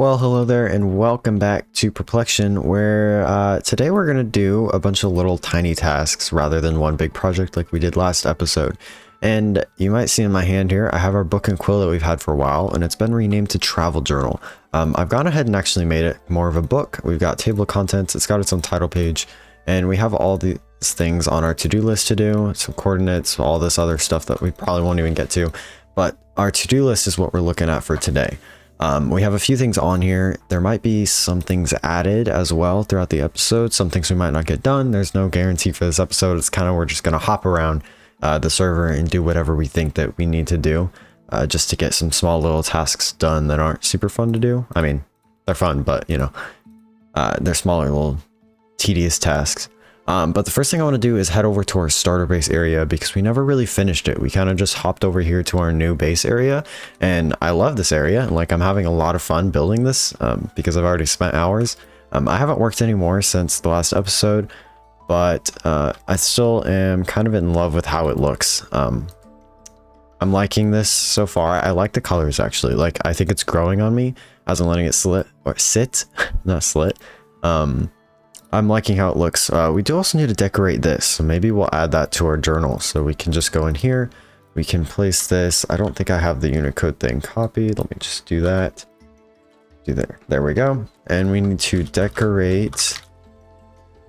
Well, hello there and welcome back to Perplexion, where today we're going to do a bunch of little tiny tasks rather than one big project like we did last episode. And you might see in my hand here, I have our book and quill that we've had for a while, and it's been renamed to Travel Journal. I've gone ahead and actually made it more of a book. We've got table of contents, it's got its own title page, and we have all these things on our to-do list to do, some coordinates, all this other stuff that we probably won't even get to. But our to-do list is what we're looking at for today. We have a few things on here. There might be some things added as well throughout the episode. Some things we might not get done. There's no guarantee for this episode. It's kind of, we're just going to hop around the server and do whatever we think that we need to do just to get some small little tasks done that aren't super fun to do. I mean, they're fun, but you know, they're smaller little tedious tasks. But the first thing I want to do is head over to our starter base area because we never really finished it. We kind of just hopped over here to our new base area, and I love this area. Like, I'm having a lot of fun building this because I've already spent hours. I haven't worked anymore since the last episode, but I still am kind of in love with how it looks. I'm liking this so far. I like the colors actually. Like, I think it's growing on me as I'm letting it sit, not slit. I'm liking how it looks. We do also need to decorate this, so maybe we'll add that to our journal. So we can just go in here, we can place this. I don't think I have the Unicode thing copied. Let me just do that. There we go. And we need to decorate,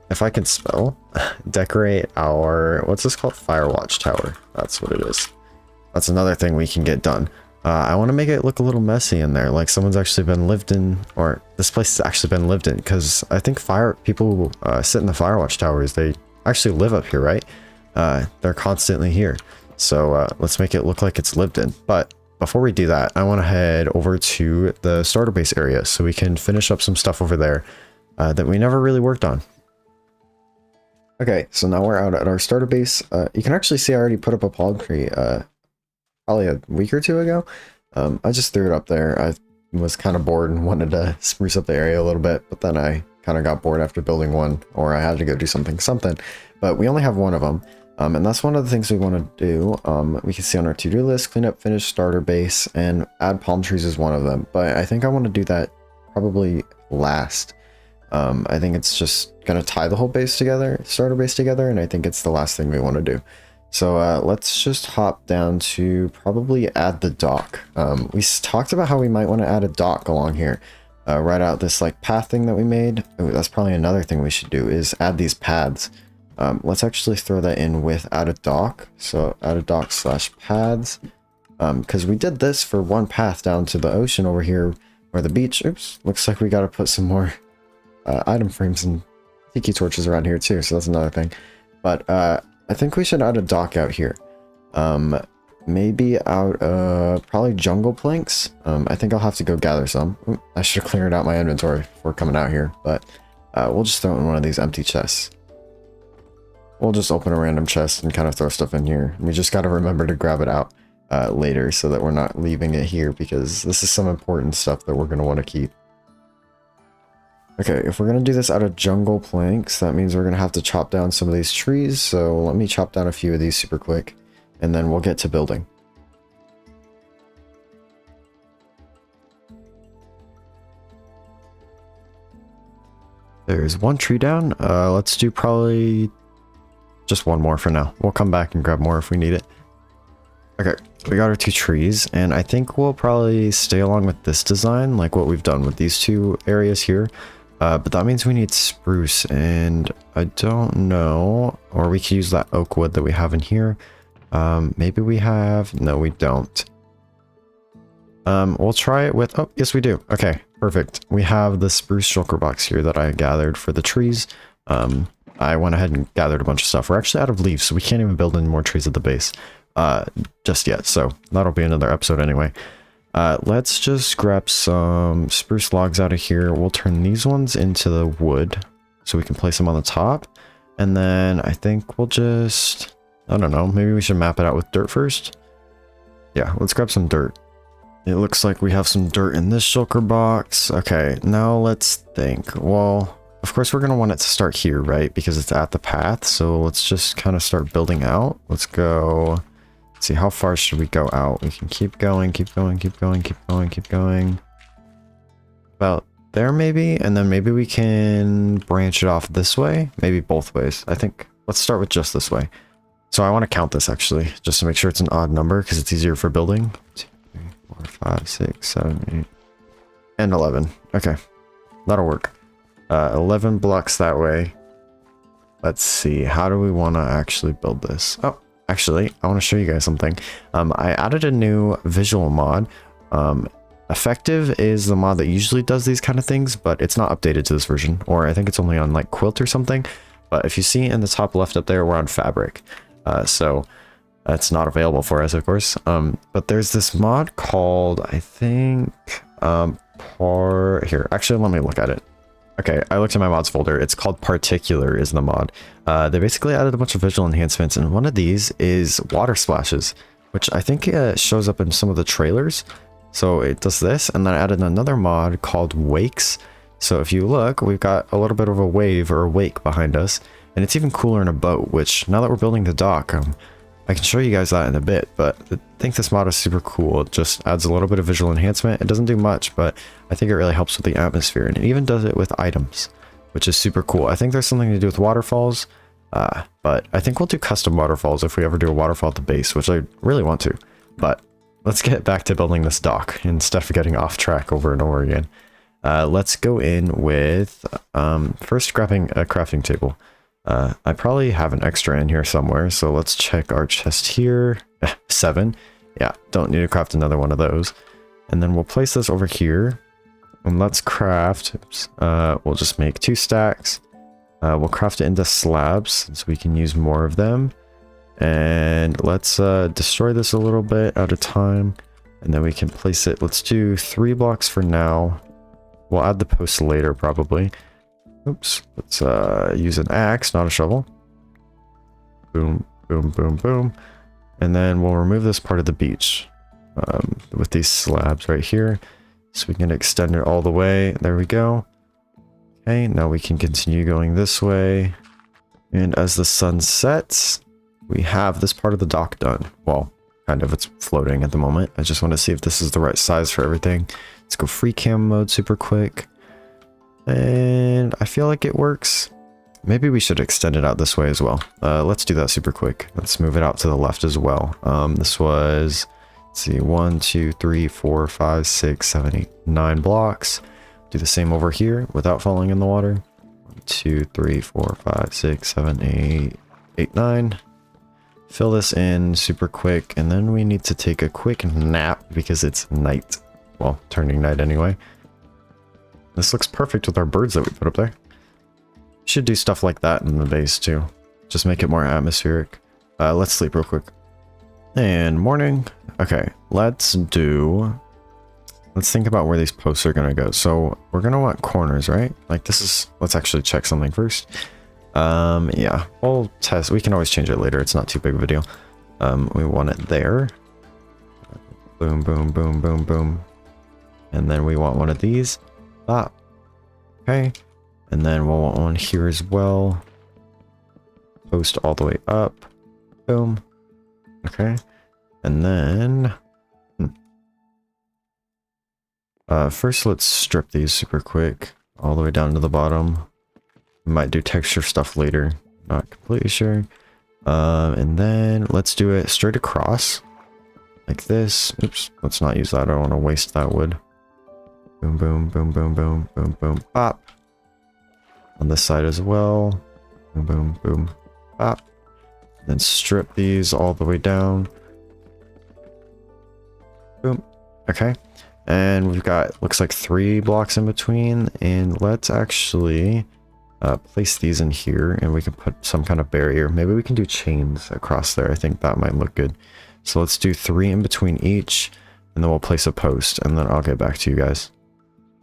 if I can spell, decorate our, what's this called? Firewatch Tower. That's what it is. That's another thing we can get done. I want to make it look a little messy in there, like someone's actually been lived in, or this place has actually been lived in, because I think people who sit in the Firewatch Towers, they actually live up here, right? They're constantly here. So let's make it look like it's lived in. But before we do that, I want to head over to the starter base area so we can finish up some stuff over there that we never really worked on. Okay, so now we're out at our starter base. You can actually see I already put up a palm tree probably a week or two ago. I just threw it up there. I was kind of bored and wanted to spruce up the area a little bit, but then I kind of got bored after building one, or I had to go do something. But we only have one of them, and that's one of the things we want to do. We can see on our to-do list, clean up, finish starter base, and add palm trees is one of them. But I think I want to do that probably last. I think it's just going to tie the whole base together, starter base together, and I think it's the last thing we want to do. So let's just hop down to probably add the dock. We talked about how we might want to add a dock along here. Right out this like path thing that we made. Ooh, that's probably another thing we should do is add these paths. Let's actually throw that in with add a dock. So add a dock / paths. Because we did this for one path down to the ocean over here or the beach. Oops, looks like we got to put some more item frames and tiki torches around here too. So that's another thing. But I think we should add a dock out here. Maybe out probably jungle planks. I think I'll have to go gather some. Ooh, I should have cleared out my inventory before coming out here, but we'll just throw it in one of these empty chests. We'll just open a random chest and kind of throw stuff in here. We just got to remember to grab it out later so that we're not leaving it here, because this is some important stuff that we're going to want to keep. Okay, if we're going to do this out of jungle planks, that means we're going to have to chop down some of these trees. So let me chop down a few of these super quick, and then we'll get to building. There's one tree down. Let's do probably just one more for now. We'll come back and grab more if we need it. Okay, we got our 2 trees, and I think we'll probably stay along with this design, like what we've done with these 2 areas here. But that means we need spruce, and I don't know, or we could use that oak wood that we have in here. Maybe we have, no we don't. We'll try it with, oh yes we do. Okay, perfect. We have the spruce shulker box here that I gathered for the trees. I went ahead and gathered a bunch of stuff. We're actually out of leaves, so we can't even build any more trees at the base just yet, so that'll be another episode anyway. Let's just grab some spruce logs out of here. We'll turn these ones into the wood so we can place them on the top. And then I think we'll just, I don't know, maybe we should map it out with dirt first. Yeah, let's grab some dirt. It looks like we have some dirt in this shulker box. Okay, now let's think. Well, of course we're going to want it to start here, right? Because it's at the path. So let's just kind of start building out. Let's go. Let's see, how far should we go out? We can keep going, keep going, keep going, keep going, keep going. about there maybe, and then maybe we can branch it off this way, maybe both ways. I think let's start with just this way. So I want to count this actually, just to make sure it's an odd number because it's easier for building. 2, 3, 4, 5, 6, 7, 8, and 11. Okay, that'll work. 11 blocks that way. Let's see, how do we want to actually build this? Oh, actually, I want to show you guys something. I added a new visual mod. Effective is the mod that usually does these kind of things, but it's not updated to this version, or I think it's only on like Quilt or something. But if you see in the top left up there, we're on Fabric. So that's not available for us, of course. But there's this mod called, I think, here, actually, let me look at it. Okay, I looked in my mods folder. It's called Particular is the mod. They basically added a bunch of visual enhancements, and one of these is water splashes, which I think shows up in some of the trailers. So it does this, and then I added another mod called Wakes. So if you look, we've got a little bit of a wave or a wake behind us, and it's even cooler in a boat, which now that we're building the dock, I can show you guys that in a bit, but I think this mod is super cool. It just adds a little bit of visual enhancement. It doesn't do much, but I think it really helps with the atmosphere, and it even does it with items, which is super cool. I think there's something to do with waterfalls, but I think we'll do custom waterfalls if we ever do a waterfall at the base, which I really want to. But let's get back to building this dock instead of getting off track over and over again. Let's go in with first grabbing a crafting table. I probably have an extra in here somewhere, so let's check our chest here. 7. Yeah, don't need to craft another one of those. And then we'll place this over here, and let's craft, we'll just make 2 stacks. We'll craft it into slabs so we can use more of them. And let's destroy this a little bit at a time, and then we can place it. Let's do 3 blocks for now. We'll add the posts later probably. Oops, let's use an axe, not a shovel. Boom, boom, boom, boom. And then we'll remove this part of the beach with these slabs right here, so we can extend it all the way. There we go. Okay, now we can continue going this way. And as the sun sets, we have this part of the dock done. Well, kind of, it's floating at the moment. I just want to see if this is the right size for everything. Let's go free cam mode super quick. And I feel like it works. Maybe we should extend it out this way as well. Let's do that super quick. Let's move it out to the left as well. This was, let's see, 1, 2, 3, 4, 5, 6, 7, 8, 9 blocks. Do the same over here without falling in the water. 1, 2, 3, 4, 5, 6, 7, 8, 8, 9. Fill this in super quick, and then we need to take a quick nap because it's night. Well, turning night anyway. This looks perfect with our birds that we put up there. Should do stuff like that in the base too. Just make it more atmospheric. Let's sleep real quick. And morning. Okay, let's think about where these posts are gonna go. So we're gonna want corners, right? Like this is, let's actually check something first. Yeah, we'll test. We can always change it later. It's not too big of a deal. We want it there. Boom, boom, boom, boom, boom. And then we want one of these. Okay, and then we'll want one here as well. Post all the way up. Boom. Okay, and then first let's strip these super quick all the way down to the bottom. We might do texture stuff later, not completely sure. And then let's do it straight across like this. Oops, let's not use that. I don't want to waste that wood. Boom, boom, boom, boom, boom, boom, boom, pop. On this side as well. Boom, boom, boom, pop. Then strip these all the way down. Boom. Okay. And we've got, looks like 3 blocks in between. And let's actually place these in here, and we can put some kind of barrier. Maybe we can do chains across there. I think that might look good. So let's do 3 in between each, and then we'll place a post, and then I'll get back to you guys.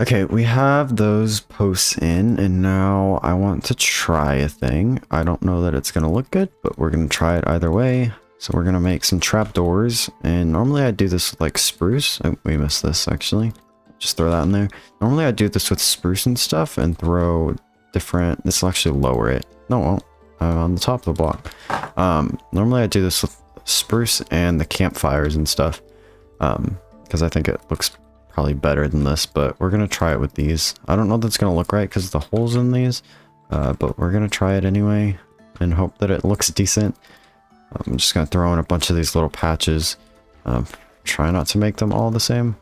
Okay, we have those posts in, and now I want to try a thing. I don't know that it's going to look good, but we're going to try it either way. So we're going to make some trapdoors, and normally I do this with like spruce. Oh, we missed this actually. Just throw that in there. Normally I do this with spruce and stuff and throw different, this will actually lower it. No, it won't. On the top of the block. Normally I do this with spruce and the campfires and stuff, because I think it looks probably better than this, but we're gonna try it with these. I don't know if that's gonna look right because of the holes in these, but we're gonna try it anyway and hope that it looks decent. I'm just gonna throw in a bunch of these little patches. Try not to make them all the same.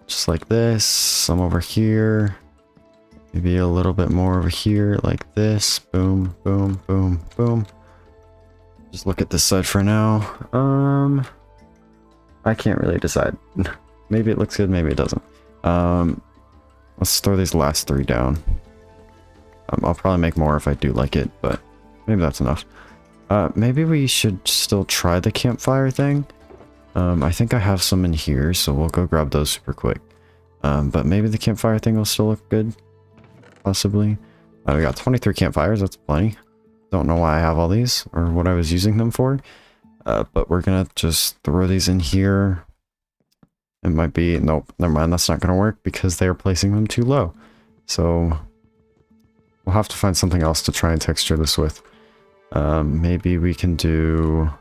Just like this, some over here. Maybe a little bit more over here, like this. Boom, boom, boom, boom. Just look at this side for now. I can't really decide. Maybe it looks good, maybe it doesn't. Let's throw these last 3 down. I'll probably make more if I do like it, but maybe that's enough. Maybe we should still try the campfire thing. I think I have some in here, so we'll go grab those super quick. But maybe the campfire thing will still look good. Possibly. We got 23 campfires, that's plenty. Don't know why I have all these, or what I was using them for. But we're gonna just throw these in here. It might be... Nope, never mind, that's not gonna work because they are placing them too low. So... we'll have to find something else to try and texture this with. Maybe we can do...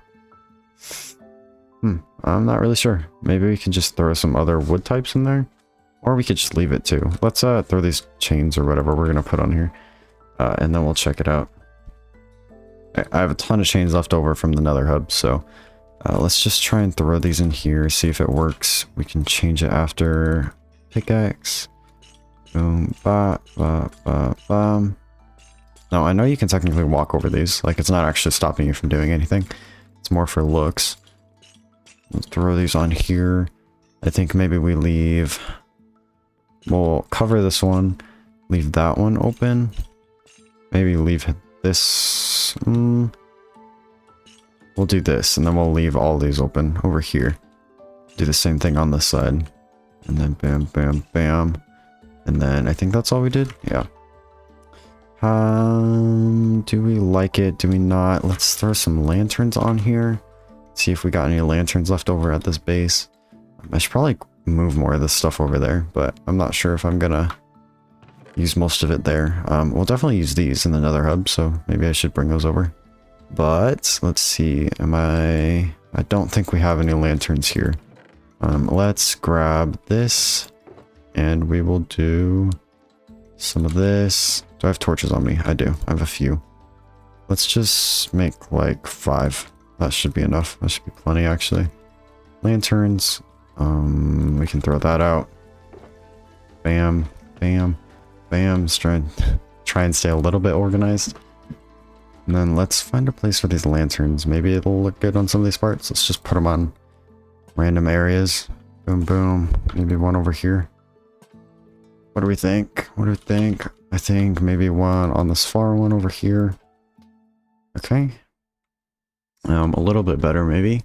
I'm not really sure. Maybe we can just throw some other wood types in there. Or we could just leave it too. Let's throw these chains or whatever we're gonna put on here. And then we'll check it out. I have a ton of chains left over from the nether hub, so... let's just try and throw these in here, see if it works. We can change it after pickaxe. Boom, ba, ba, ba, bam. Now, I know you can technically walk over these. Like, it's not actually stopping you from doing anything. It's more for looks. Let's throw these on here. I think maybe we leave... We'll cover this one. Leave that one open. Maybe leave this... We'll do this, and then we'll leave all these open over here. Do the same thing on this side. And then bam, bam, bam. And then I think that's all we did. Yeah. Do we like it? Do we not? Let's throw some lanterns on here. See if we got any lanterns left over at this base. I should probably move more of this stuff over there, but I'm not sure if I'm gonna use most of it there. We'll definitely use these in the nether hub, so maybe I should bring those over. But let's see. I don't think we have any lanterns here. Let's grab this. And we will do some of this. Do I have torches on me? I do. I have a few. Let's just make like 5. That should be enough. That should be plenty, actually. Lanterns. We can throw that out. Bam. Bam. Bam. Let's try and stay a little bit organized. And then let's find a place for these lanterns. Maybe it'll look good on some of these parts. Let's just put them on random areas. Boom, boom. Maybe one over here. What do we think? What do we think? I think maybe one on this far one over here. Okay. A little bit better, maybe.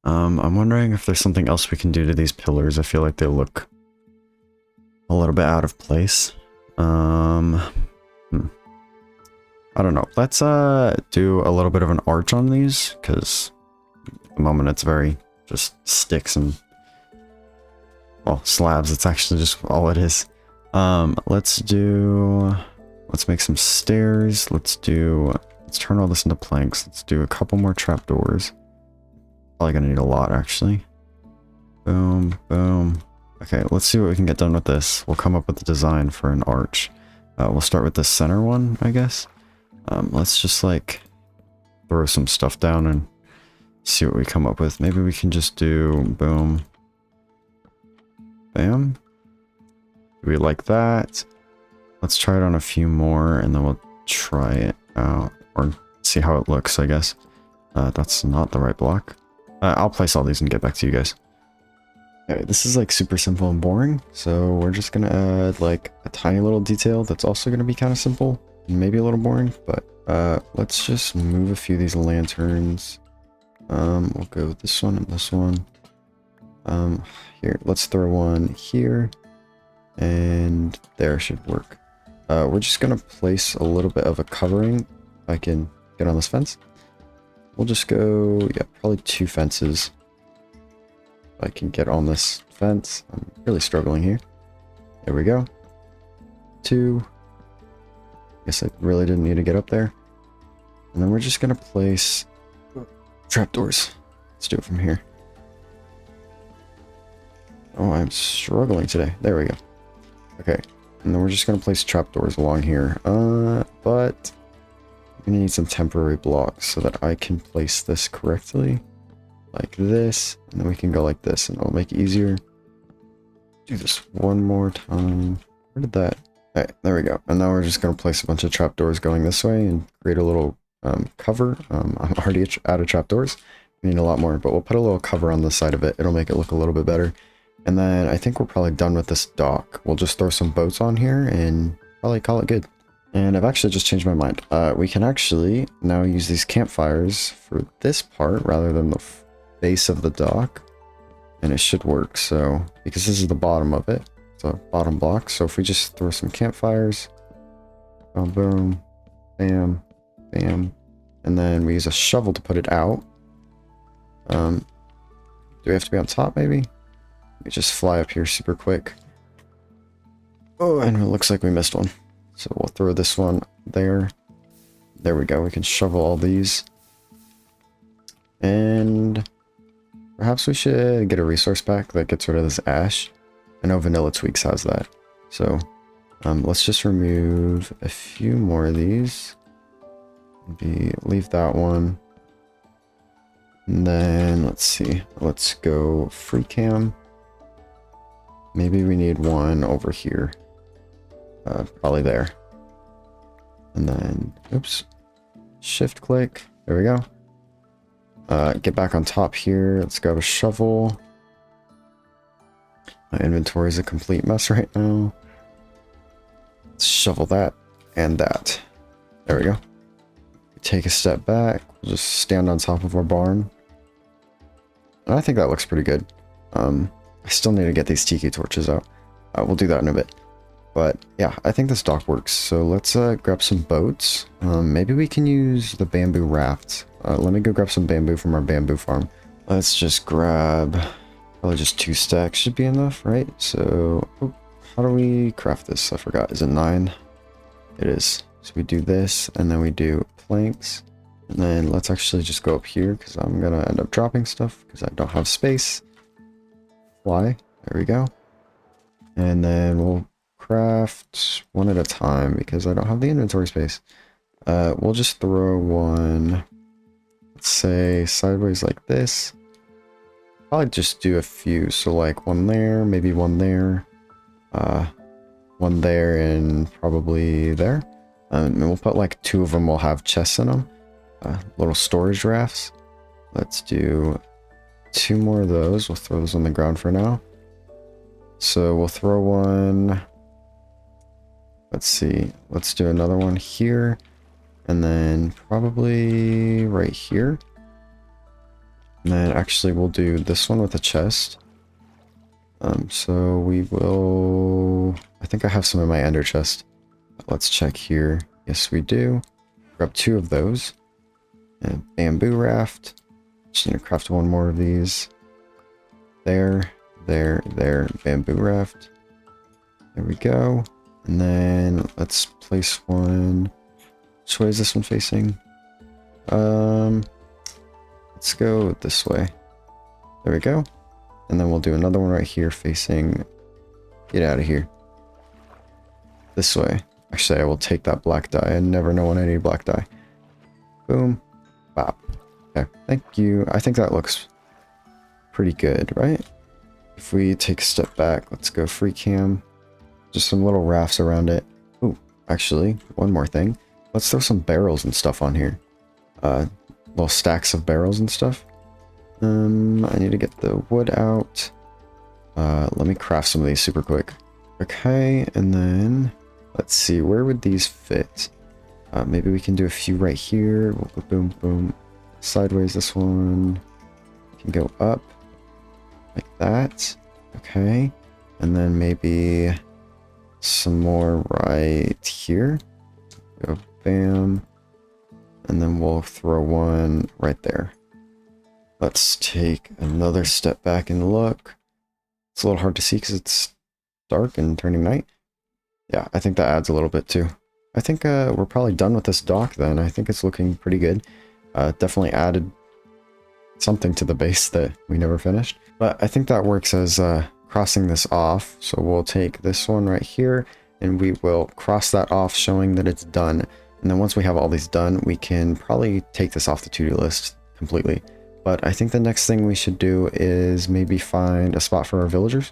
I'm wondering if there's something else we can do to these pillars. I feel like they look a little bit out of place. I don't know. Let's do a little bit of an arch on these, because at the moment it's very just sticks and, well, slabs. It's actually just all it is. Let's make some stairs. Let's turn all this into planks. Let's do a couple more trapdoors. Probably gonna need a lot, actually. Boom, boom. Okay, let's see what we can get done with this. We'll come up with the design for an arch. We'll start with the center one, I guess. Let's just like throw some stuff down and see what we come up with. Maybe we can just do boom, bam. Do we like that? Let's try it on a few more and then we'll try it out or see how it looks, I guess. That's not the right block. I'll place all these and get back to you guys. Okay, this is like super simple and boring, so we're just gonna add like a tiny little detail that's also gonna be kind of simple and maybe a little boring, but let's just move a few of these lanterns. We'll go with this one and this one. Here, let's throw one here, and there should work. We're just gonna place a little bit of a covering. If I can get on this fence. We'll just go, yeah, probably 2 fences. If I can get on this fence. I'm really struggling here. There we go. 2. Guess I really didn't need to get up there. And then we're just gonna place trapdoors. Let's do it from here. Oh, I'm struggling today. There we go. Okay. And then we're just going to place trapdoors along here. But I'm going to need some temporary blocks so that I can place this correctly. Like this. And then we can go like this and it'll make it easier. Do this one more time. Where did that? Alright, there we go. And now we're just going to place a bunch of trapdoors going this way and create a little cover. I'm already out of trapdoors. We need a lot more, but we'll put a little cover on the side of it. It'll make it look a little bit better. And then I think we're probably done with this dock. We'll just throw some boats on here and probably call it good. And I've actually just changed my mind. We can actually now use these campfires for this part rather than the base of the dock. And it should work. So, because this is the bottom of it, it's a bottom block. So if we just throw some campfires, boom, boom, bam, bam, and then we use a shovel to put it out. Do we have to be on top maybe? Let me just fly up here super quick. Oh, and it looks like we missed one. So we'll throw this one there. There we go. We can shovel all these. And perhaps we should get a resource pack that gets rid of this ash. I know Vanilla Tweaks has that. So let's just remove a few more of these. Maybe leave that one. And then let's see. Let's go free cam. Maybe we need one over here. Probably there. And then, oops. Shift click. There we go. Get back on top here. Let's grab a shovel. My inventory is a complete mess right now. Let's shovel that and that. There we go. Take a step back. We'll just stand on top of our barn. And I think that looks pretty good. I still need to get these tiki torches out. We'll do that in a bit. But yeah, I think this dock works. So let's grab some boats. Maybe we can use the bamboo raft. Let me go grab some bamboo from our bamboo farm. Let's just grab probably just 2 stacks should be enough, right? So how do we craft this? I forgot. Is it 9? It is. So we do this and then we do planks. And then let's actually just go up here because I'm going to end up dropping stuff because I don't have space. Fly. There we go. And then we'll craft one at a time because I don't have the inventory space. We'll just throw one, let's say sideways like this. Probably just do a few. So like one there, maybe one there, one there, and probably there. And we'll put like 2 of them will have chests in them. Little storage rafts. Let's do 2 more of those. We'll throw those on the ground for now. So we'll throw one. Let's see. Let's do another one here. And then probably right here. And then actually we'll do this one with a chest. So we will... I think I have some in my ender chest. Let's check here. Yes, we do. Grab 2 of those. And bamboo raft. Just need to craft 1 more of these. There, there, there. Bamboo raft. There we go. And then let's place one. Which way is this one facing? Let's go this way. There we go. And then we'll do another one right here facing... Get out of here. This way. Actually, I will take that black dye. I never know when I need black dye. Boom. Bop. Okay, thank you. I think that looks pretty good, right? If we take a step back, let's go free cam. Just some little rafts around it. Ooh, actually, one more thing. Let's throw some barrels and stuff on here. Little stacks of barrels and stuff. I need to get the wood out. Let me craft some of these super quick. Okay, and then let's see, where would these fit? Maybe we can do a few right here. We'll go boom, boom. Sideways, this one can go up like that. Okay, and then maybe some more right here. Go bam. And then we'll throw one right there. Let's take another step back and look. It's a little hard to see because it's dark and turning night. Yeah, I think that adds a little bit too. I think we're probably done with this dock then. I think it's looking pretty good. Definitely added something to the base that we never finished. But I think that works as crossing this off. So we'll take this one right here and we will cross that off, showing that it's done. And then once we have all these done, we can probably take this off the to-do list completely. But I think the next thing we should do is maybe find a spot for our villagers.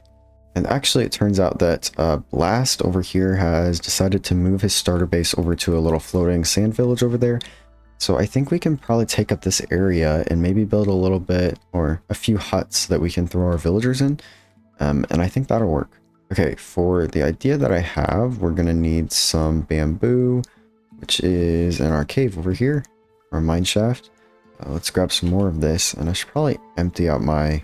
And actually it turns out that Blast over here has decided to move his starter base over to a little floating sand village over there. So I think we can probably take up this area and maybe build a little bit or a few huts that we can throw our villagers in. And I think that'll work. Okay, for the idea that I have, we're going to need some bamboo, which is in our cave over here, our mine shaft. Let's grab some more of this, and I should probably empty out my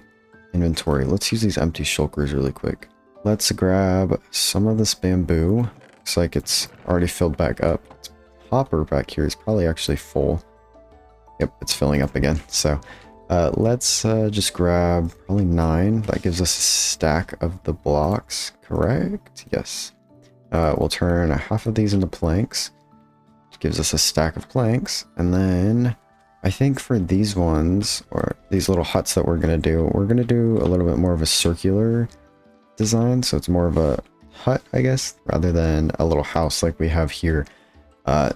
inventory. Let's use these empty shulkers really quick. Let's grab some of this bamboo. Looks like it's already filled back up. This hopper back here is probably actually full. Yep, it's filling up again. So let's just grab probably 9. That gives us a stack of the blocks, correct? Yes. We'll turn half of these into planks, which gives us a stack of planks. And then I think for these ones, or these little huts that we're going to do a little bit more of a circular design. So it's more of a hut, I guess, rather than a little house like we have here.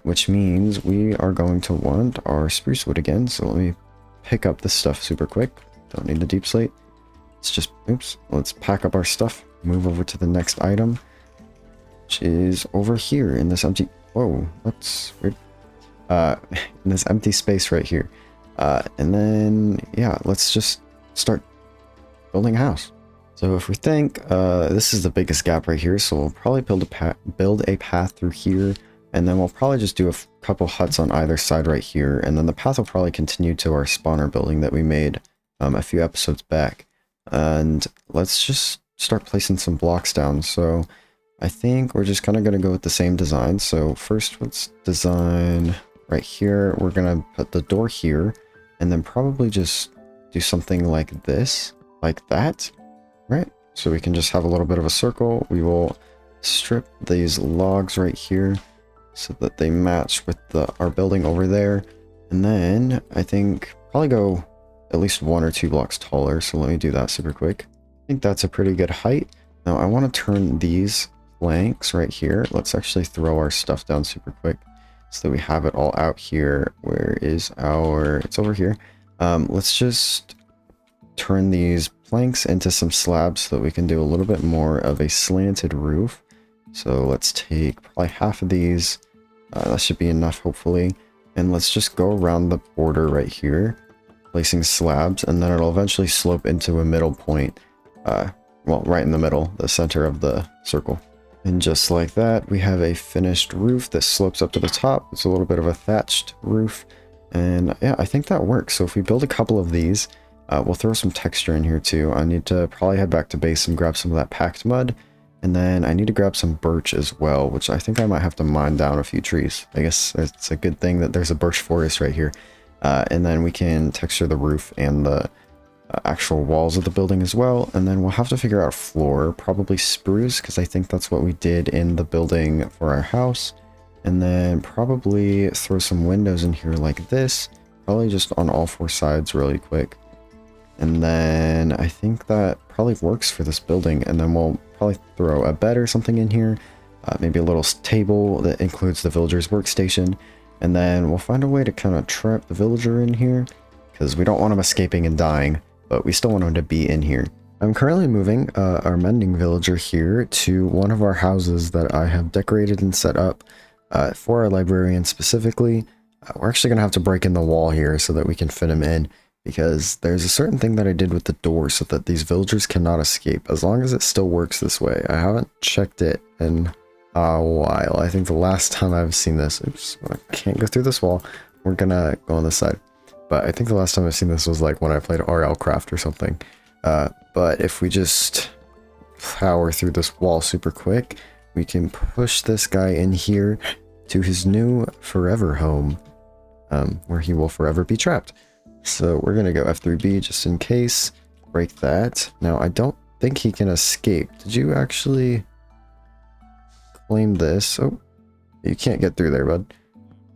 Which means we are going to want our spruce wood again. So let me pick up this stuff super quick. Don't need the deep slate. Let's just, oops, let's pack up our stuff, move over to the next item, which is over here in this empty, whoa, that's weird. In this empty space right here. And then, yeah, let's just start building a house. So if we think, this is the biggest gap right here, so we'll probably build a path through here, and then we'll probably just do a couple huts on either side right here, and then the path will probably continue to our spawner building that we made a few episodes back. And let's just start placing some blocks down. So I think we're just kind of going to go with the same design. So first let's design right here. We're going to put the door here, and then probably just do something like this, like that, right? So we can just have a little bit of a circle. We will strip these logs right here so that they match with our building over there. And then I think probably go at least 1 or 2 blocks taller. So let me do that super quick. I think that's a pretty good height. Now I want to turn these planks right here. Let's actually throw our stuff down super quick so that we have it all out here. Where is it's over here. Let's just turn these planks into some slabs so that we can do a little bit more of a slanted roof. So let's take probably half of these. That should be enough, hopefully. And let's just go around the border right here, placing slabs, and then it'll eventually slope into a middle point. Well, right in the middle, the center of the circle. And just like that, we have a finished roof that slopes up to the top. It's a little bit of a thatched roof. And yeah, I think that works. So if we build a couple of these, we'll throw some texture in here too. I need to probably head back to base and grab some of that packed mud. And then I need to grab some birch as well, which I think I might have to mine down a few trees. I guess it's a good thing that there's a birch forest right here. And then we can texture the roof and the actual walls of the building as well. And then we'll have to figure out a floor, probably spruce, because I think that's what we did in the building for our house. And then probably throw some windows in here like this, probably just on all 4 sides really quick. And then I think that probably works for this building. And then we'll probably throw a bed or something in here, maybe a little table that includes the villager's workstation. And then we'll find a way to kind of trap the villager in here, because we don't want him escaping and dying, but we still want him to be in here. I'm currently moving our mending villager here to one of our houses that I have decorated and set up for our librarian specifically. We're actually going to have to break in the wall here so that we can fit him in, because there's a certain thing that I did with the door so that these villagers cannot escape, as long as it still works this way. I haven't checked it in a while. I think the last time I've seen this, oops, I can't go through this wall. We're gonna go on this side. But I think the last time I've seen this was like when I played RL Craft or something. But if we just power through this wall super quick, we can push this guy in here to his new forever home, where he will forever be trapped. So we're going to go F3B just in case. Break that. Now, I don't think he can escape. Did you actually claim this? Oh, you can't get through there, bud.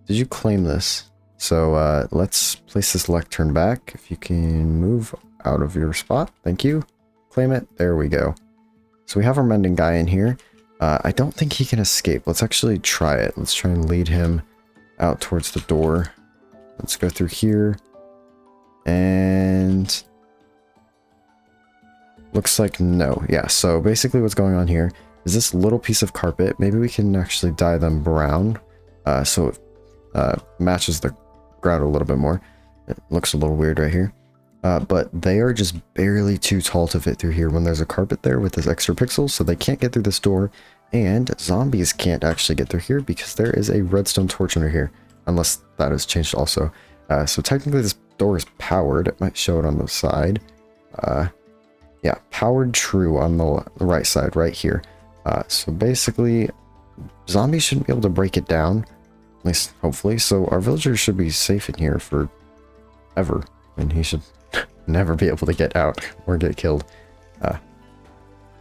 Did you claim this? So let's place this lectern back. If you can move out of your spot. Thank you. Claim it. There we go. So we have our mending guy in here. I don't think he can escape. Let's actually try it. Let's try and lead him out towards the door. Let's go through here. And looks like no. Yeah, so basically what's going on here is this little piece of carpet. Maybe we can actually dye them brown so it matches the ground a little bit more. It looks a little weird right here. But they are just barely too tall to fit through here when there's a carpet there with this extra pixels, so they can't get through this door, and zombies can't actually get through here because there is a redstone torch under here, unless that has changed also. So technically this door is powered. It might show it on the side. Yeah, powered true on the right side right here. So basically zombies shouldn't be able to break it down, at least hopefully, so our villagers should be safe in here for ever, and he should never be able to get out or get killed.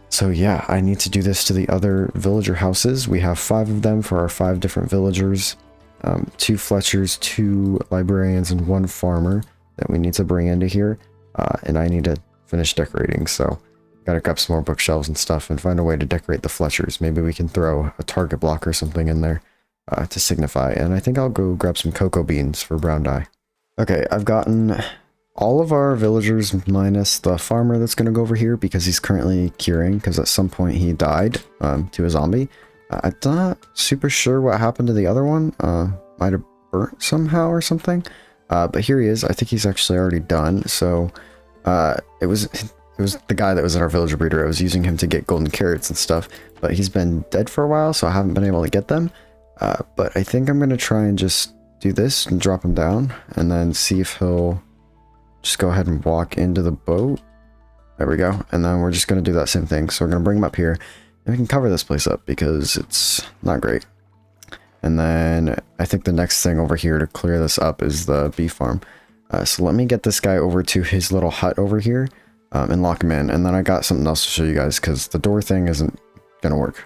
So yeah, I need to do this to the other villager houses. We have 5 of them for our 5 different villagers. 2 Fletchers, 2 librarians, and 1 farmer that we need to bring into here. And I need to finish decorating, so gotta grab some more bookshelves and stuff and find a way to decorate the Fletchers. Maybe we can throw a target block or something in there to signify. And I think I'll go grab some cocoa beans for brown dye. Okay, I've gotten all of our villagers minus the farmer that's going to go over here because he's currently curing because at some point he died to a zombie. I'm not super sure what happened to the other one. Might have burnt somehow or something. But here he is. I think he's actually already done. So it was the guy that was in our villager breeder. I was using him to get golden carrots and stuff, but he's been dead for a while, so I haven't been able to get them. But I think I'm going to try and just do this and drop him down and then see if he'll just go ahead and walk into the boat. There we go. And then we're just going to do that same thing. So we're going to bring him up here and we can cover this place up because it's not great. And then I think the next thing over here to clear this up is the bee farm. So let me get this guy over to his little hut over here and lock him in. And then I got something else to show you guys because the door thing isn't going to work.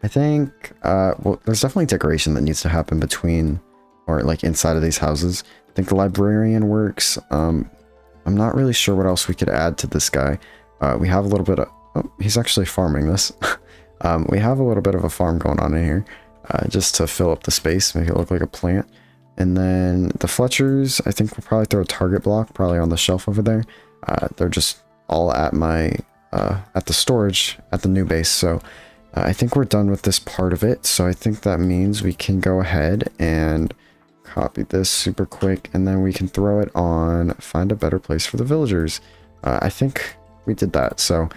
I think, well, there's definitely decoration that needs to happen between or like inside of these houses. I think the librarian works. I'm not really sure what else we could add to this guy. We have a little bit of, oh, he's actually farming this. We have a little bit of a farm going on in here just to fill up the space, make it look like a plant. And then the Fletchers, I think we'll probably throw a target block probably on the shelf over there. They're just all at my, at the storage at the new base. So I think we're done with this part of it. So I think that means we can go ahead and copy this super quick, and then we can throw it on find a better place for the villagers. I think we did that. So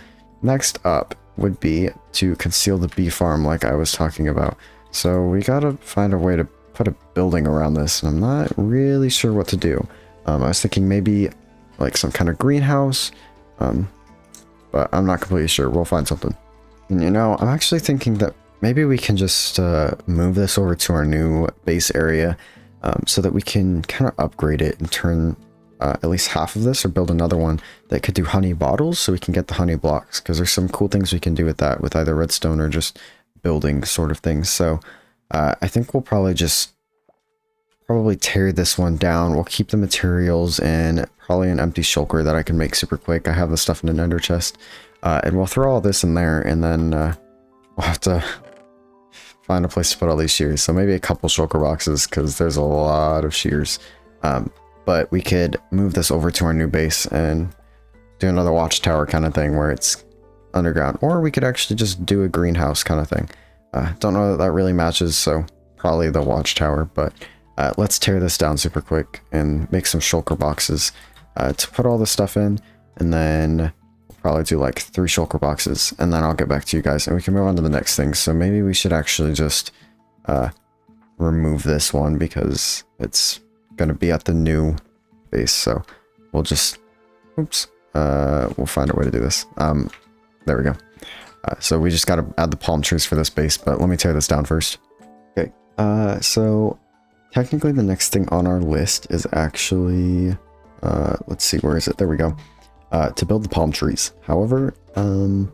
next up would be to conceal the bee farm like I was talking about. So we gotta find a way to put a building around this, and I'm not really sure what to do. I was thinking maybe like some kind of greenhouse, but I'm not completely sure. We'll find something. And you know, I'm actually thinking that maybe we can just move this over to our new base area so that we can kind of upgrade it and turn at least half of this or build another one that could do honey bottles so we can get the honey blocks, because there's some cool things we can do with that with either redstone or just building sort of things. So I think we'll probably tear this one down. We'll keep the materials and probably an empty shulker that I can make super quick. I have the stuff in an ender chest. And we'll throw all this in there, and then we'll have to find a place to put all these shears. So maybe a couple shulker boxes, because there's a lot of shears. But we could move this over to our new base and do another watchtower kind of thing where it's underground. Or we could actually just do a greenhouse kind of thing. Don't know that that really matches, so probably the watchtower. But let's tear this down super quick and make some shulker boxes to put all this stuff in, and then probably do like 3 shulker boxes, and then I'll get back to you guys and we can move on to the next thing. So maybe we should actually just remove this one because it's gonna be at the new base. So we'll just, oops, we'll find a way to do this. There we go. So we just gotta add the palm trees for this base, but let me tear this down first. Okay, so technically the next thing on our list is actually, let's see, where is it? There we go. To build the palm trees. However, one,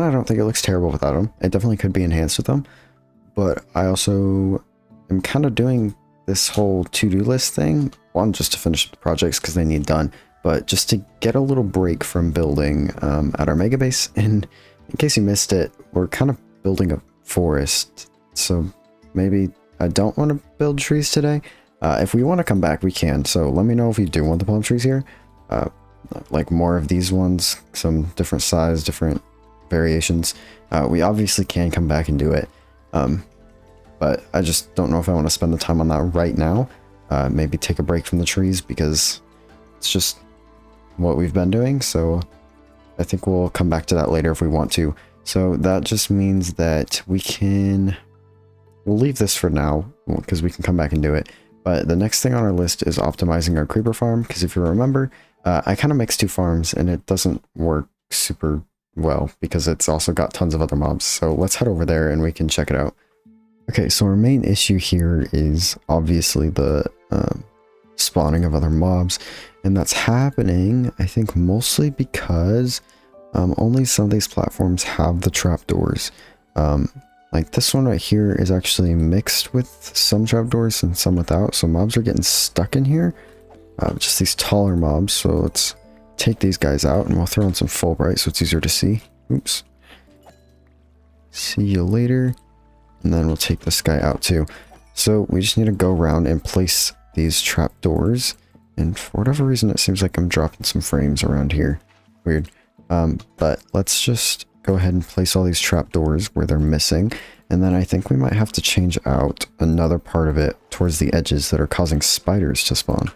I don't think it looks terrible without them. It definitely could be enhanced with them, but I also am kind of doing this whole to-do list thing. One, just to finish the projects because they need done, but just to get a little break from building at our mega base, and in case you missed it, we're kind of building a forest, so maybe I don't want to build trees today. If we want to come back, we can, so let me know if you do want the palm trees here. Like more of these ones, some different size, different variations. We obviously can come back and do it, but I just don't know if I want to spend the time on that right now. Maybe take a break from the trees because it's just what we've been doing, so I think we'll come back to that later if we want to. So that just means that we'll leave this for now because we can come back and do it. But the next thing on our list is optimizing our creeper farm, because if you remember, I kind of mixed two farms and it doesn't work super well because it's also got tons of other mobs. So let's head over there and we can check it out. Okay, so our main issue here is obviously the spawning of other mobs, and that's happening, I think, mostly because only some of these platforms have the trapdoors. Like this one right here is actually mixed with some trapdoors and some without, so mobs are getting stuck in here. Just these taller mobs, so let's take these guys out and we'll throw in some Fulbright so it's easier to see. Oops. See you later. And then we'll take this guy out too. So we just need to go around and place these trapdoors. And for whatever reason, it seems like I'm dropping some frames around here. Weird. But let's just go ahead and place all these trapdoors where they're missing. And then I think we might have to change out another part of it towards the edges that are causing spiders to spawn.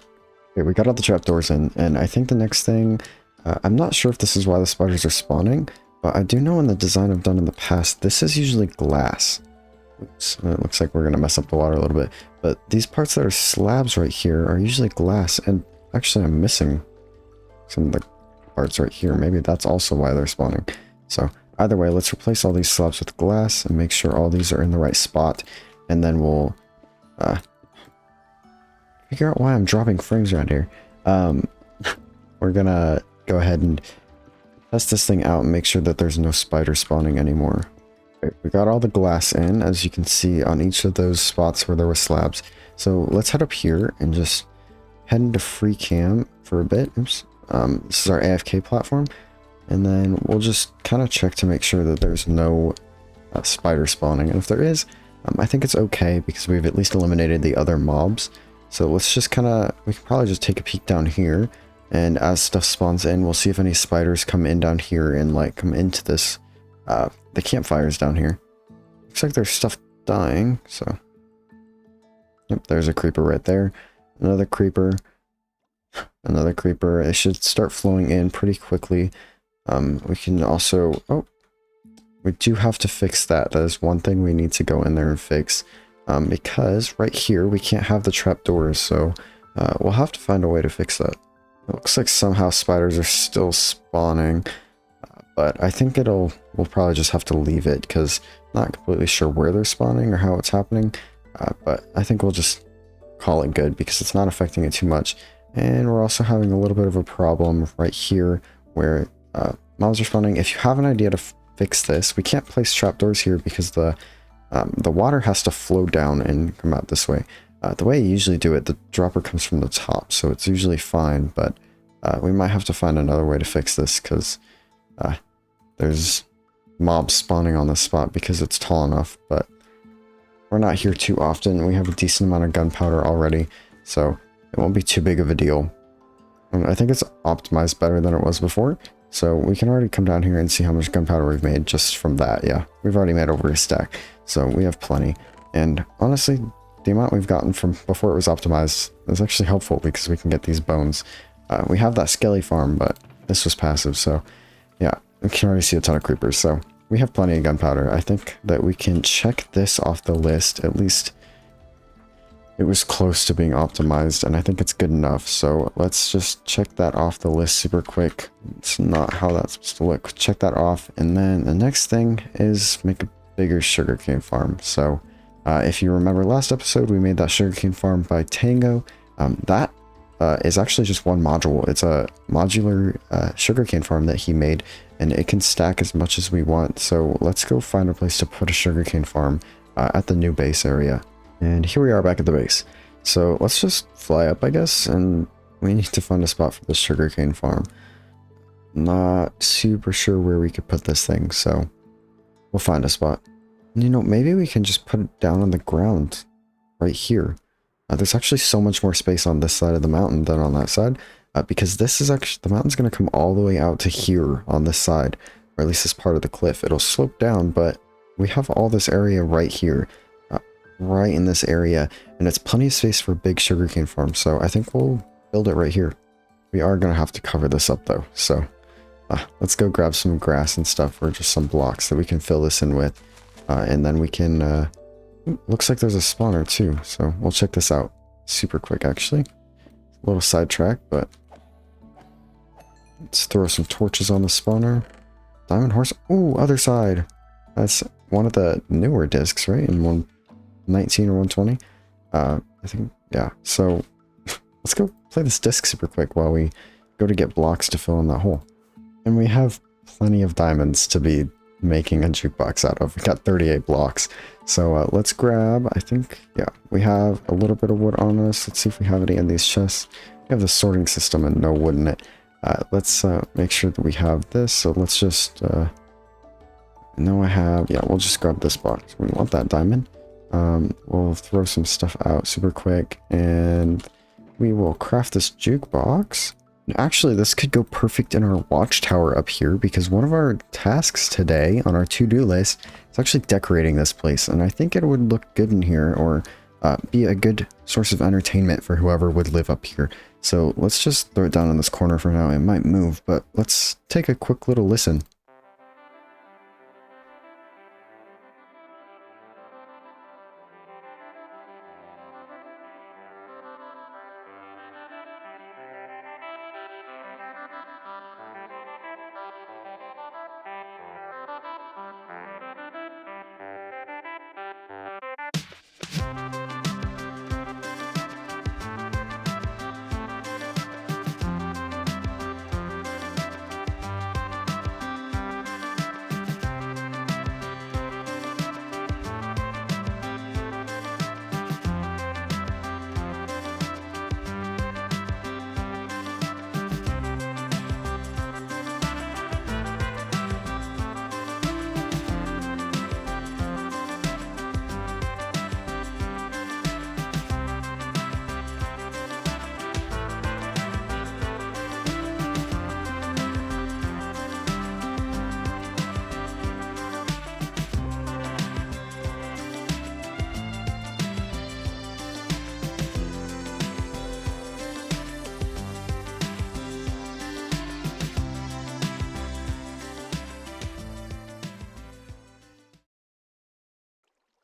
Okay, we got all the trapdoors in, and I think the next thing, I'm not sure if this is why the spiders are spawning, but I do know in the design I've done in the past, this is usually glass. Oops, it looks like we're going to mess up the water a little bit, but these parts that are slabs right here are usually glass, and actually I'm missing some of the parts right here. Maybe that's also why they're spawning. So either way, let's replace all these slabs with glass and make sure all these are in the right spot, and then we'll figure out why I'm dropping frames around here. We're gonna go ahead and test this thing out and make sure that there's no spider spawning anymore. Okay, we got all the glass in, as you can see, on each of those spots where there were slabs. So let's head up here and just head into free cam for a bit. Oops. This is our AFK platform. And then we'll just kind of check to make sure that there's no spider spawning. And if there is, I think it's okay because we've at least eliminated the other mobs. So let's just we can probably just take a peek down here, and as stuff spawns in, we'll see if any spiders come in down here and like come into this, the campfires down here. Looks like there's stuff dying, so. Yep, there's a creeper right there. Another creeper. Another creeper. It should start flowing in pretty quickly. We can also, we do have to fix that. That is one thing we need to go in there and fix. Because right here we can't have the trapdoors, so we'll have to find a way to fix that. It looks like somehow spiders are still spawning, but I think we'll probably just have to leave it because I'm not completely sure where they're spawning or how it's happening, but I think we'll just call it good because it's not affecting it too much. And we're also having a little bit of a problem right here where mobs are spawning. If you have an idea to fix this, we can't place trapdoors here because the water has to flow down and come out this way. The way you usually do it, the dropper comes from the top, so it's usually fine, but we might have to find another way to fix this because there's mobs spawning on this spot because it's tall enough, but we're not here too often. We have a decent amount of gunpowder already, so it won't be too big of a deal. And I think it's optimized better than it was before. So we can already come down here and see how much gunpowder we've made just from that. Yeah, we've already made over a stack. So we have plenty. And honestly, the amount we've gotten from before it was optimized is actually helpful because we can get these bones. We have that skelly farm, but this was passive. So yeah, we can already see a ton of creepers. So we have plenty of gunpowder. I think that we can check this off the list. At least it was close to being optimized, and I think it's good enough. So let's just check that off the list super quick. It's not how that's supposed to look. Check that off, and then the next thing is make a bigger sugarcane farm. So if you remember last episode, we made that sugarcane farm by Tango. That is actually just one module. It's a modular sugarcane farm that he made, and it can stack as much as we want. So let's go find a place to put a sugarcane farm at the new base area. And here we are back at the base. So let's just fly up, I guess, and we need to find a spot for the sugarcane farm. Not super sure where we could put this thing, so we'll find a spot. You know, maybe we can just put it down on the ground right here. There's actually so much more space on this side of the mountain than on that side, because this is actually, the mountain's going to come all the way out to here on this side, or at least this part of the cliff. It'll slope down, but we have all this area right here, right in this area, and it's plenty of space for a big sugarcane farm, so I think we'll build it right here. We are going to have to cover this up though, so let's go grab some grass and stuff, or just some blocks that we can fill this in with, and then we can, looks like there's a spawner too, so we'll check this out super quick actually. A little sidetrack, but let's throw some torches on the spawner. Diamond horse, ooh, other side. That's one of the newer discs, right? In 119 or 120. I think, yeah, so let's go play this disc super quick while we go to get blocks to fill in that hole. And we have plenty of diamonds to be making a jukebox out of. We got 38 blocks. So let's grab, I think, yeah, we have a little bit of wood on us. Let's see if we have any in these chests. We have the sorting system and no wood in it. Let's make sure that we have this. So let's just, no, I have, yeah, we'll just grab this box. We want that diamond. We'll throw some stuff out super quick and we will craft this jukebox. Actually, this could go perfect in our watchtower up here, because one of our tasks today on our to-do list is actually decorating this place, and I think it would look good in here, or be a good source of entertainment for whoever would live up here. So let's just throw it down in this corner for now. It might move, but let's take a quick little listen.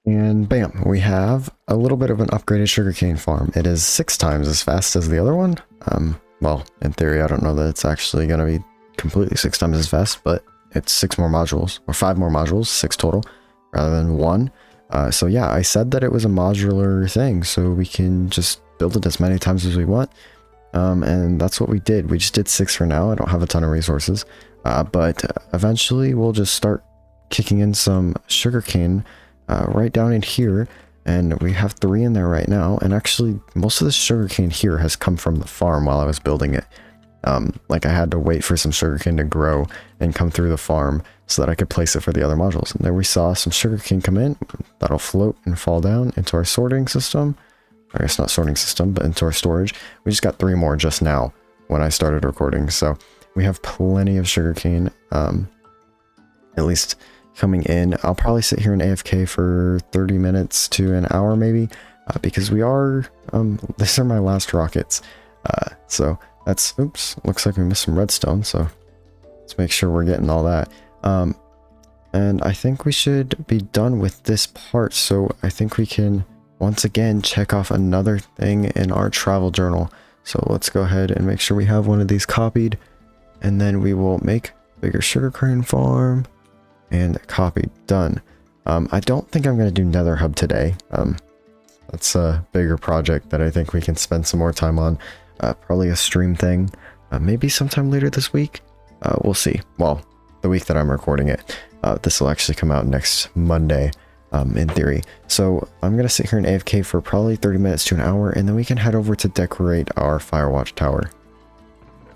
And bam, we have a little bit of an upgraded sugarcane farm. It is 6 times as fast as the other one. Well, in theory, I don't know that it's actually going to be completely 6 times as fast, but it's 6 more modules, or 5 more modules, 6 total, rather than 1. So yeah, I said that it was a modular thing, so we can just build it as many times as we want. And that's what we did. We just did 6 for now. I don't have a ton of resources, but eventually we'll just start kicking in some sugarcane right down in here, and we have 3 in there right now. And actually, most of the sugarcane here has come from the farm while I was building it. Like I had to wait for some sugarcane to grow and come through the farm so that I could place it for the other modules. And there we saw some sugarcane come in. That'll float and fall down into our sorting system. I guess not sorting system, but into our storage. We just got 3 more just now when I started recording. So we have plenty of sugarcane, at least coming in. I'll probably sit here in AFK for 30 minutes to an hour maybe, because we are, these are my last rockets. So that's, oops, looks like we missed some redstone, so let's make sure we're getting all that. And I think we should be done with this part, so I think we can once again check off another thing in our travel journal. So let's go ahead and make sure we have one of these copied, and then we will make bigger sugarcane farm. And copy, done. I don't think I'm going to do Nether Hub today. That's a bigger project that I think we can spend some more time on. Probably a stream thing. Maybe sometime later this week. We'll see. Well, the week that I'm recording it. This will actually come out next Monday. in theory. So I'm going to sit here in AFK for probably 30 minutes to an hour, and then we can head over to decorate our Firewatch Tower.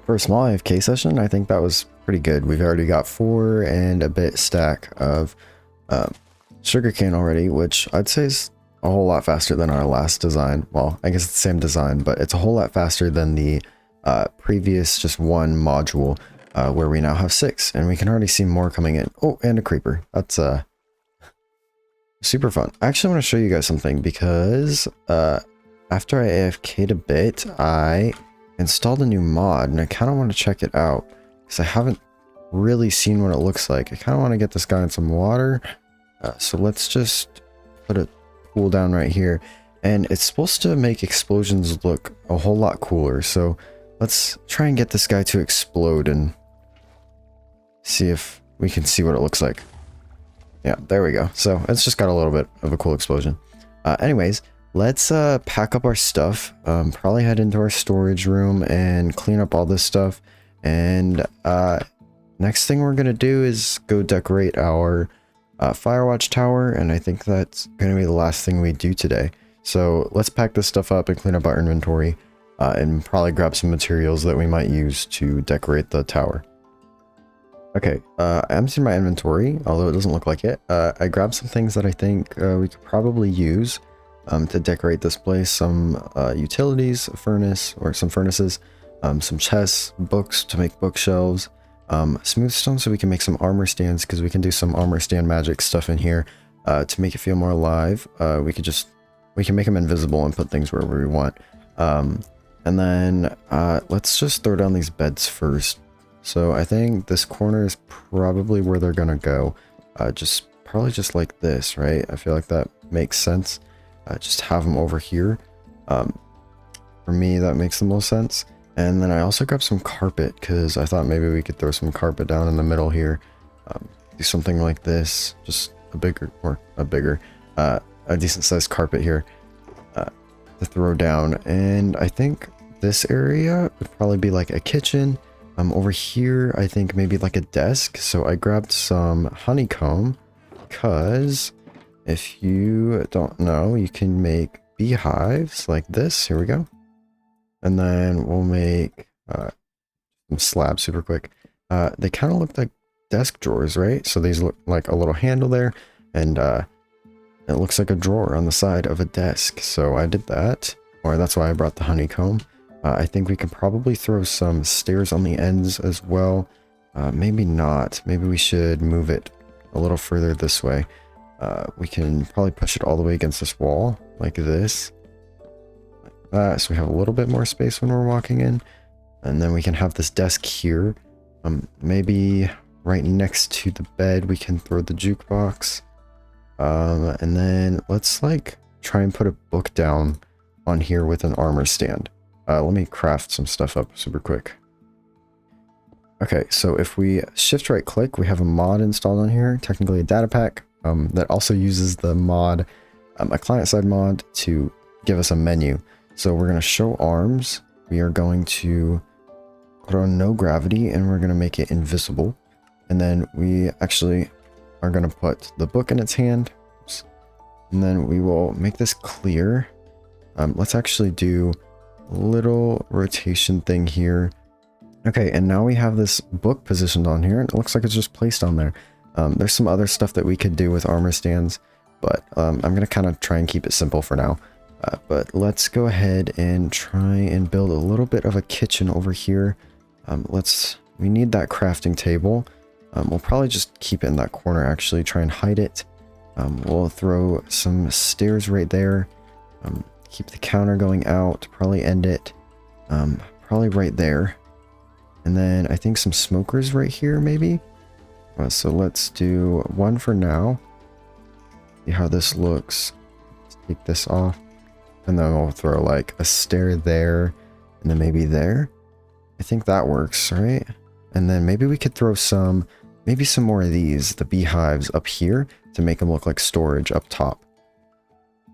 For a small AFK session, I think that was pretty good. We've already got 4 and a bit stack of sugarcane already, which I'd say is a whole lot faster than our last design. Well, I guess it's the same design, but it's a whole lot faster than the previous just 1 module, where we now have 6, and we can already see more coming in. Oh, and a creeper. That's super fun. I actually want to show you guys something, because after I AFK'd a bit, I installed a new mod, and I kind of want to check it out, because I haven't really seen what it looks like. I kind of want to get this guy in some water, so let's just put a pool down right here, and it's supposed to make explosions look a whole lot cooler. So let's try and get this guy to explode and see if we can see what it looks like. Yeah, there we go. So it's just got a little bit of a cool explosion. Anyways, let's pack up our stuff, probably head into our storage room and clean up all this stuff. And next thing we're gonna do is go decorate our Firewatch Tower, and I think that's gonna be the last thing we do today. So let's pack this stuff up and clean up our inventory, and probably grab some materials that we might use to decorate the tower. Okay, I emptied my inventory, although it doesn't look like it. I grabbed some things that I think we could probably use to decorate this place. Some utilities, a furnace, or some furnaces, some chests, books to make bookshelves, smooth stone so we can make some armor stands, because we can do some armor stand magic stuff in here to make it feel more alive. We can make them invisible and put things wherever we want. And then let's just throw down these beds first. So I think this corner is probably where they're gonna go. Probably just like this, right? I feel like that makes sense. Just have them over here. For me, that makes the most sense. And then I also grabbed some carpet, because I thought maybe we could throw some carpet down in the middle here. Do something like this, just a decent sized carpet here to throw down. And I think this area would probably be like a kitchen. Over here, I think maybe like a desk. So I grabbed some honeycomb, because if you don't know, you can make beehives like this. Here we go. And then we'll make some slabs super quick. They kind of look like desk drawers, right? So these look like a little handle there, and it looks like a drawer on the side of a desk. So I did that, or that's why I brought the honeycomb. I think we can probably throw some stairs on the ends as well. Maybe not. Maybe we should move it a little further this way. We can probably push it all the way against this wall, like this. So we have a little bit more space when we're walking in. And then we can have this desk here. Maybe right next to the bed we can throw the jukebox. And then let's like try and put a book down on here with an armor stand. Let me craft some stuff up super quick. Okay, so if we shift right click, we have a mod installed on here, technically a data pack, that also uses the mod, a client-side mod, to give us a menu. So we're going to show arms. We are going to put on no gravity, and we're going to make it invisible. And then we actually are going to put the book in its hand. Oops. And then we will make this clear. Let's actually do little rotation thing here. Okay, and now we have this book positioned on here, and it looks like it's just placed on there. There's some other stuff that we could do with armor stands, but I'm gonna kind of try and keep it simple for now. But let's go ahead and try and build a little bit of a kitchen over here. We need that crafting table. We'll probably just keep it in that corner, actually try and hide it. We'll throw some stairs right there. Keep the counter going out, probably end it, probably right there. And then I think some smokers right here, maybe. So let's do one for now. See how this looks. Let's take this off. And then we'll throw like a stair there, and then maybe there. I think that works, right? And then maybe we could throw maybe some more of these, the beehives up here, to make them look like storage up top.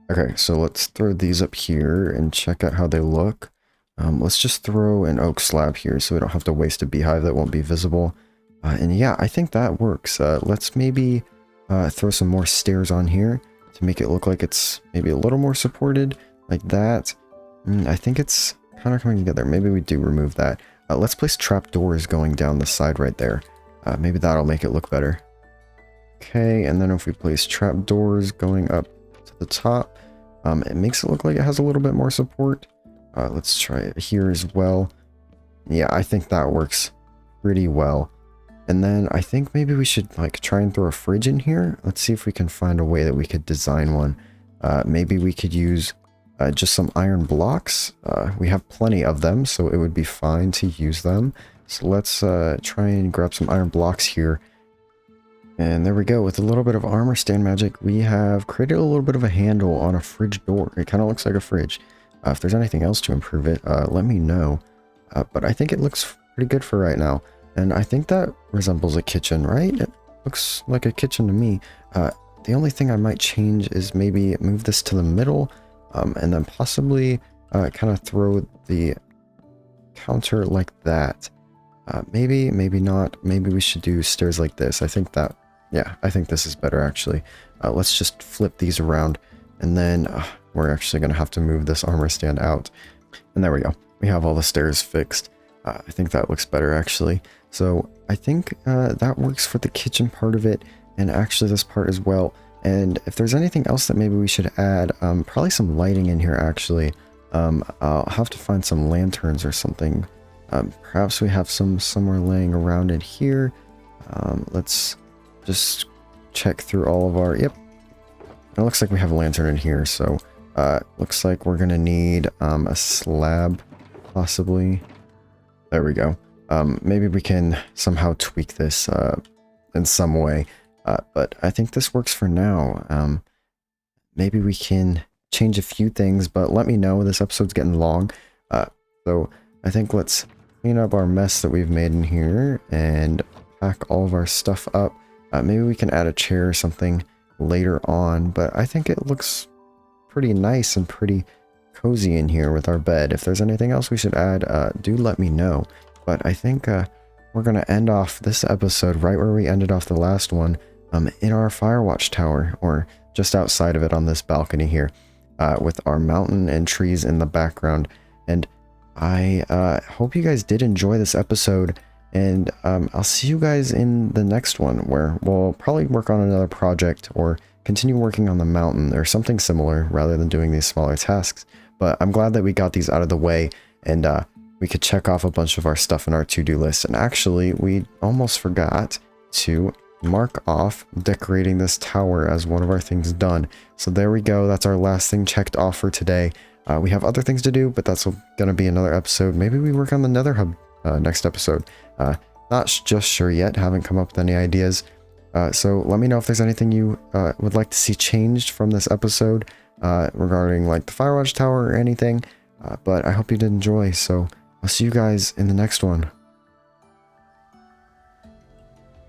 Okay, so let's throw these up here and check out how they look. Let's just throw an oak slab here so we don't have to waste a beehive that won't be visible. And yeah, I think that works. Let's maybe throw some more stairs on here to make it look like it's maybe a little more supported, like that. I think it's kind of coming together. Maybe we do remove that. Let's place trapdoors going down the side right there. Maybe that'll make it look better. Okay, and then if we place trapdoors going up to the top, it makes it look like it has a little bit more support. Let's try it here as well. Yeah, I think that works pretty well. And then I think maybe we should like try and throw a fridge in here. Let's see if we can find a way that we could design one. Maybe we could use just some iron blocks. We have plenty of them, so it would be fine to use them. So let's try and grab some iron blocks here. And there we go. With a little bit of armor stand magic, we have created a little bit of a handle on a fridge door. It kind of looks like a fridge. If there's anything else to improve it, let me know. But I think it looks pretty good for right now. And I think that resembles a kitchen, right? It looks like a kitchen to me. The only thing I might change is maybe move this to the middle, and then possibly kind of throw the counter like that. Maybe, maybe not. Maybe we should do stairs like this. I think that, yeah, I think this is better actually. Let's just flip these around, and then we're actually going to have to move this armor stand out. And there we go. We have all the stairs fixed. I think that looks better actually. So I think that works for the kitchen part of it, and actually this part as well. And if there's anything else that maybe we should add, probably some lighting in here actually. I'll have to find some lanterns or something. Perhaps we have some somewhere laying around in here. Let's just check through all of our, yep. It looks like we have a lantern in here, so looks like we're gonna need a slab, possibly. There we go. Maybe we can somehow tweak this in some way, but I think this works for now. Maybe we can change a few things, but let me know. This episode's getting long, so I think let's clean up our mess that we've made in here and pack all of our stuff up. Maybe we can add a chair or something later on, but I think it looks pretty nice and pretty cozy in here with our bed. If there's anything else we should add, do let me know. But I think we're going to end off this episode right where we ended off the last one, in our Firewatch Tower, or just outside of it on this balcony here, with our mountain and trees in the background. And I hope you guys did enjoy this episode, and I'll see you guys in the next one, where we'll probably work on another project or continue working on the mountain or something similar rather than doing these smaller tasks. But I'm glad that we got these out of the way, and we could check off a bunch of our stuff in our to-do list. And actually, we almost forgot to mark off decorating this tower as one of our things done. So there we go. That's our last thing checked off for today. We have other things to do, but that's going to be another episode. Maybe we work on the Nether Hub next episode. Not just sure yet. Haven't come up with any ideas. So let me know if there's anything you would like to see changed from this episode regarding like the Firewatch Tower or anything. But I hope you did enjoy. So I'll see you guys in the next one.